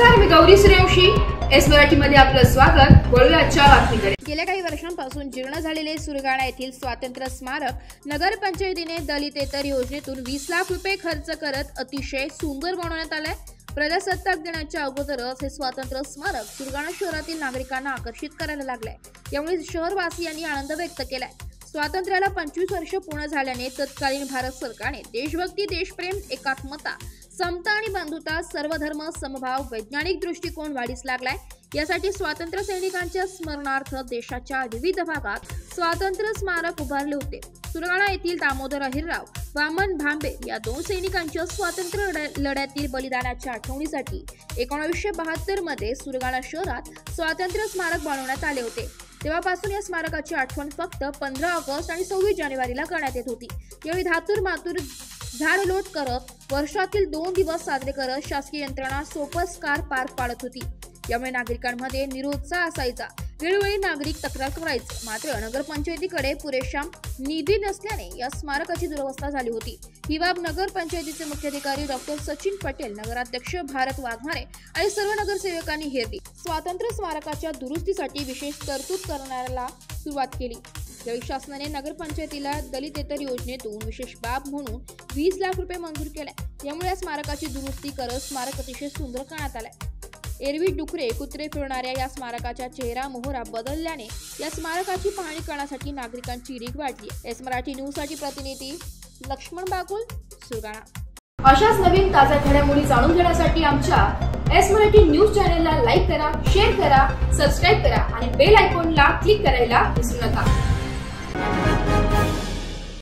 नमस्कार, मी गौरी सूर्यवंशी. एस मराठीमध्ये आपलं स्वागत. वळूया आजच्या बातमीकडे. गेल्या काही वर्षांपासून जीर्ण झालेले सुरगाणा येथील स्वातंत्र्य स्मारक नगरपंचायतीने दलितेतर योजनेतून 20 लाख रुपये खर्च करत अतिशय सुंदर बनवण्यात आलंय. प्रजासत्ताक दिनाच्या अगोदरच हे स्वातंत्र्य स्मारक सुरगाणा शहरातील नागरिकांना आकर्षित करायला लागलंय. यामुळे शहरवासियांनी आनंद व्यक्त केलाय. स्वातंत्र्याला 25 वर्ष पूर्ण झाल्याने तत्कालीन भारत सरकारने देशभक्ती, देशप्रेम, एकात्मता, समता आणि बंधुता, सर्वधर्म समभाव, वैज्ञानिक दृष्टिकोन वाढीस लागलाय. यासाठी स्वातंत्र्य सैनिकांच्या स्मरणार्थ देशाच्या विविध भागात स्वातंत्र्य स्मारक उभारले होते. सुरगाणा येथील दामोदर अहिरराव, वामन भांबे या 2 सैनिकांच्या स्वातंत्र्य लढ्यातील बलिदानाच्या आठवणीसाठी 1972 मध्ये सुरगाणा शहरात स्वातंत्र्य स्मारक बनवण्यात आले होते. तेव्हापासून या स्मारकाची आठवण फक्त 15 ऑगस्ट आणि 26 जानेवारीला करण्यात येत होती. यावेळी धातूर मातूर झाडलोट करत वर्षातील 2 दिवस साजरे करत शासकीय यंत्रणा सोपस्कार पार पाडत होती. यामुळे नागरिकांमध्ये निरुत्साह असायचा. वेळोवेळी नागरिक तक्रार करायचे. मात्र नगरपंचायतीकडे पुरेशा निधी नसल्याने या स्मारकाची दुरवस्था झाली होती. ही बाब नगरपंचायतीचे मुख्याधिकारी डॉक्टर सचिन पटेल, नगराध्यक्ष भारत वाघमारे आणि सर्व नगरसेवकांनी हेरली. स्वातंत्र्य स्मारकाच्या दुरुस्तीसाठी विशेष तरतूद करण्याला सुरुवात केली. यावेळी शासनाने नगरपंचायतीला दलितेतर योजनेतून विशेष बाब म्हणून 20 लाख रुपये मंजूर केले. यामुळे या स्मारकाची दुरुस्ती करत स्मारक अतिशय सुंदर करण्यात आले. एरवी डुकरे कुत्रे फिरणाऱ्या या स्मारकाचा चेहरा मोहरा बदलल्याने या स्मारकाची पाहणी करण्यासाठी नागरिकांची रीघ वाढली. एस मराठी न्यूज साठी प्रतिनिधी लक्ष्मण बागुल, सुरगाणा. अशाच नवीन ताज्या घडामोडी जाणून घेण्यासाठी आमच्या एस मराठी न्यूज चॅनेलला लाईक करा, शेअर करा, सबस्क्राईब करा आणि बेल आयकॉनला क्लिक करायला विसरू नका.